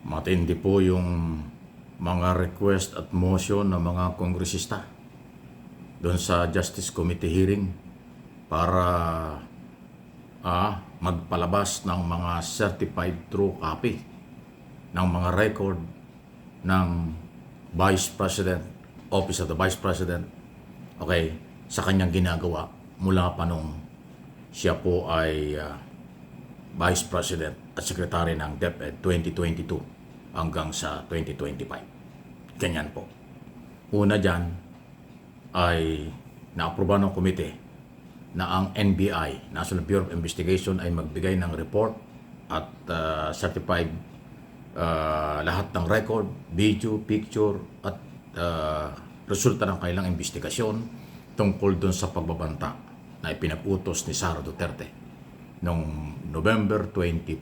Matindi po yung mga request at motion ng mga kongresista doon sa Justice Committee hearing para magpalabas ng mga certified true copy ng mga record ng Vice President, Office of the Vice President, okay, sa kanyang ginagawa mula pa nung siya po ay Vice President at Secretary ng DepEd 2022 hanggang sa 2025. Ganyan po. Una dyan ay naaproba ng komite na ang NBI, National Bureau of Investigation, ay magbigay ng report at certified lahat ng record, video, picture at resulta ng kailang investigasyon tungkol dun sa pagbabanta na ipinag-utos ni Sara Duterte noong November 23,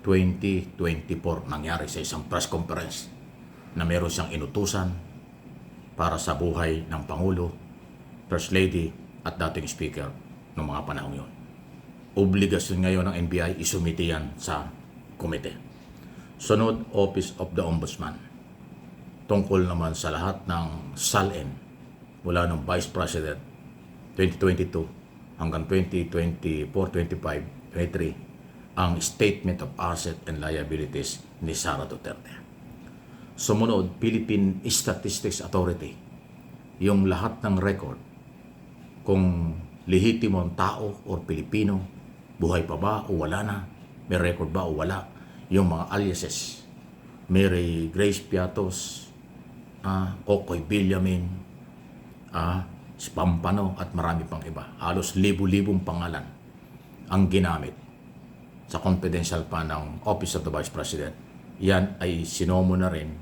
2024 nangyari sa isang press conference na meron siyang inutusan para sa buhay ng Pangulo, First Lady at dating Speaker noong mga panahon yun. Obligasyon ngayon ng NBI isumiti yan sa komite. Sunod, Office of the Ombudsman. Tungkol naman sa lahat ng SALN mula ng Vice President 2022 hanggang 2024, 25, 23 ang Statement of Asset and Liabilities ni Sara Duterte. Sumunod, Philippine Statistics Authority. Yung lahat ng record kung lehitimong tao o Pilipino, buhay pa ba o wala na, may record ba o wala, yung mga aliases, Mary Grace Piatos, Okoy Villamin, Spampano at marami pang iba. Halos libu-libong pangalan ang ginamit sa confidential pa ng Office of the Vice President. Yan ay sinomo na rin,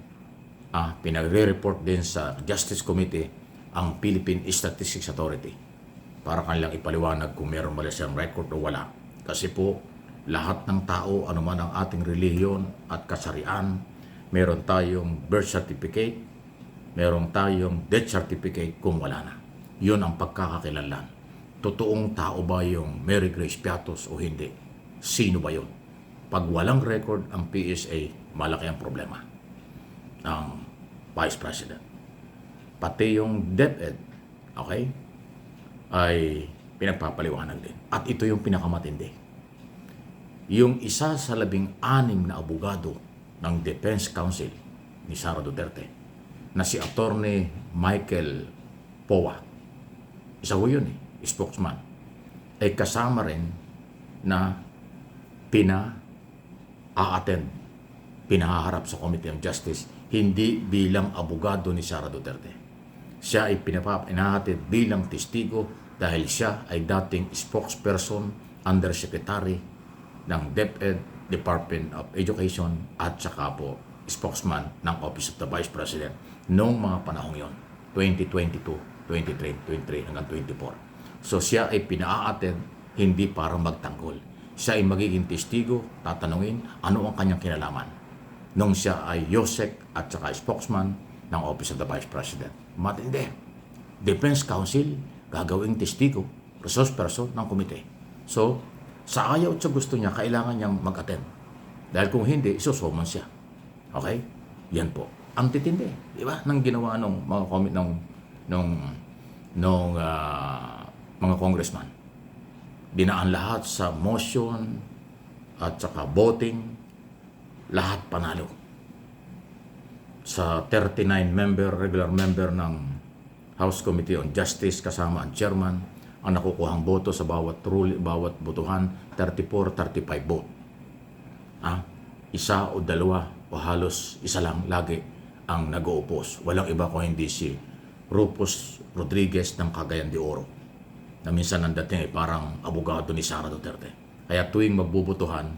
pinagre-report din sa Justice Committee ang Philippine Statistics Authority para kanilang ipaliwanag kung meron ba siyang record o wala. Kasi po, lahat ng tao, anuman ang ating relihiyon at kasarian, meron tayong birth certificate, meron tayong death certificate kung wala na. Yun ang pagkakakilanlan. Totoong tao ba yung Mary Grace Piatos o hindi? Sino ba yun? Pag walang record ang PSA, malaki ang problema ng Vice President. Pati yung DepEd, okay, ay pinagpapaliwanag din. At ito yung pinakamatindi. Yung isa sa 16 na abogado ng Defense Counsel ni Sara Duterte na si Attorney Michael Powa, isa ko yun spokesman, ay kasama rin na pinahaharap sa Committee on Justice, hindi bilang abogado ni Sara Duterte. Siya ay pinahatid bilang testigo dahil siya ay dating spokesperson, undersecretary ng DepEd, Department of Education, at saka po spokesman ng Office of the Vice President noong mga panahong yon, 2022, 23 hanggang 24. So siya ay pinaattend hindi para magtanggol. Siya ay magiging testigo, tatanungin ano ang kanyang kinalaman nung siya ay YOSEC at saka spokesman ng Office of the Vice President. Matindi. Defense Counsel, gagawing testigo, resource person ng komite. So, sa ayaw at sa gusto niya, kailangan niyang mag-attend. Dahil kung hindi, isusuman siya. Okay? Yan po. Ang titindi. Di ba? Nang ginawa ng mga comment ng mga congressman. Dinaan lahat sa motion at saka voting. Lahat panalo. Sa 39 regular member ng House Committee on Justice kasama ang chairman, ang nakukuhang boto sa bawat bawat botohan, 34-35 vote. Isa o dalawa o halos isa lang lagi ang nag-o-oppose. Walang iba kung hindi si Rufus Rodriguez ng Cagayan de Oro, na minsan ang dating ay parang abogado ni Sara Duterte. Kaya tuwing magbubutuhan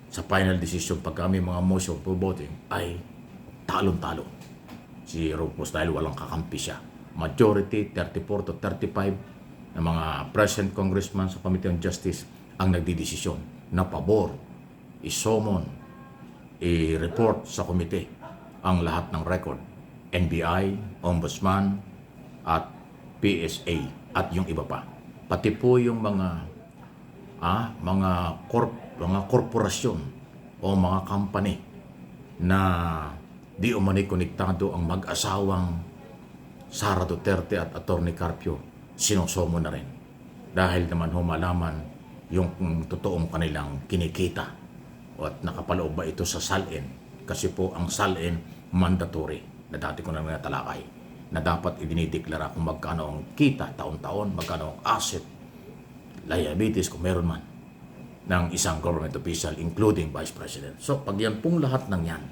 sa final decision pag kami mga motion for voting ay talong-talo si Rufus dahil walang kakampi siya. Majority 34 to 35 ng mga present congressman sa Committee on Justice ang nagdidesisyon na pabor, isomon, i-report sa komite ang lahat ng record, NBI, Ombudsman at PSA at yung iba pa. Pati po yung mga mga korporasyon o mga company na di umani konektado ang mag-asawang Sara Duterte at Attorney Carpio, sinosomo na rin. Dahil naman humalaman yung totoong kanilang kinikita at nakapaloob ba ito sa SALN. Kasi po ang SALN mandatory na dati ko na talakay na dapat idinideklara kung magkano ang kita taon-taon, magkano ang asset, liabilities kung meron man ng isang government official including Vice President. So pag yan pong lahat ng yan,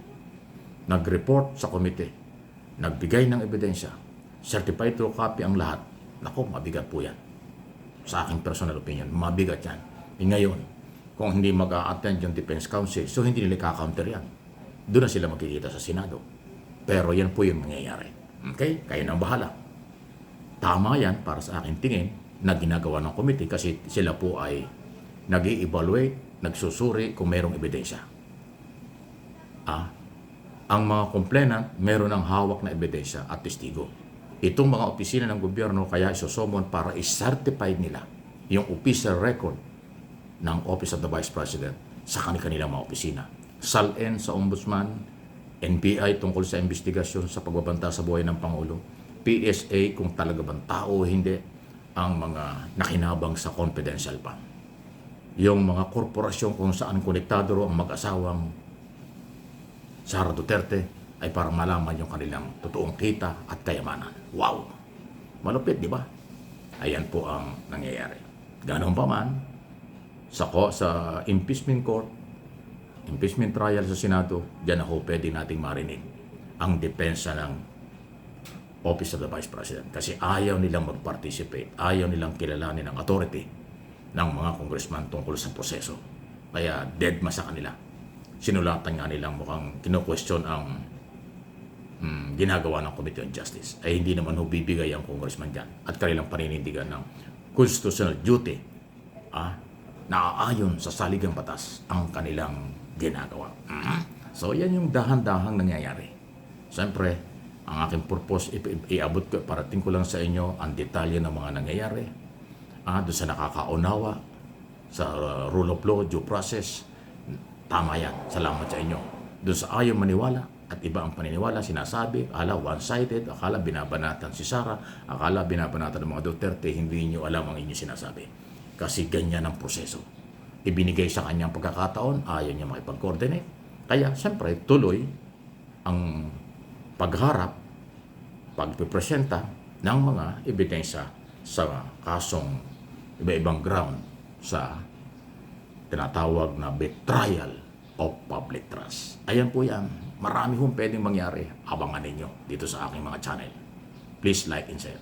nag-report sa komite, nagbigay ng ebidensya, certified true copy ang lahat, nako, mabigat po yan. Sa aking personal opinion, mabigat yan. Ngayon, kung hindi mag-a-attend yung Defense Counsel, so hindi nila ka-counter yan. Doon na sila magkikita sa Senado. Pero yan po yung mangyayari. Okay? Kayo nang bahala. Tama yan para sa aking tingin na ginagawa ng komite kasi sila po ay nag-i-evaluate, nagsusuri kung mayroong ebidensya. Ang mga complainant meron ng hawak na ebidensya at testigo. Itong mga opisina ng gobyerno kaya isosomon para i-certify nila yung official record ng Office of the Vice President sa kanilang mga opisina. SALN sa Ombudsman, NBI tungkol sa investigasyon sa pagbabanta sa buhay ng Pangulo, PSA kung talaga bang tao o hindi ang mga nakinabang sa confidential fund. Yung mga korporasyon kung saan konektado ang mag-asawang Sara Duterte ay para malaman yung kanilang totoong kita at kayamanan. Wow! Malupit, di ba? Ayan po ang nangyayari. Ganon pa man, sa impeachment court, impeachment trial sa Senado, dyan ako pwede nating marinig ang depensa ng Office of the Vice President. Kasi ayaw nilang mag-participate, ayaw nilang kilalanin ang authority ng mga congressman tungkol sa proseso. Kaya dead ma sa kanila. Sinulatan nga nilang mukhang kino-question ang ginagawa ng Committee on Justice. Ay hindi naman bibigay ang congressman dyan at kanilang paninindigan ng constitutional duty naaayon sa saligang batas ang kanilang ginagawa. So yan yung dahan-dahang nangyayari. Siyempre, ang aking purpose, iabot ko, parating ko lang sa inyo ang detalye ng mga nangyayari. Doon sa nakakaunawa, sa rule of law, due process, tama yan. Salamat sa inyo. Doon sa ayaw maniwala at iba ang paniniwala, sinasabi, akala one-sided, akala binabanatan si Sara, akala binabanatan ng mga Duterte, hindi nyo alam ang inyo sinasabi. Kasi ganyan ang proseso. Ibinigay sa kanyang pagkakataon, ayaw niya makipag-coordinate. Kaya, siyempre, tuloy ang pagharap, pagpipresenta ng mga ebidensya sa kasong iba-ibang ground sa tinatawag na betrayal of public trust. Ayan po yan. Marami hong pwedeng mangyari. Abangan ninyo dito sa aking mga channel. Please like and share.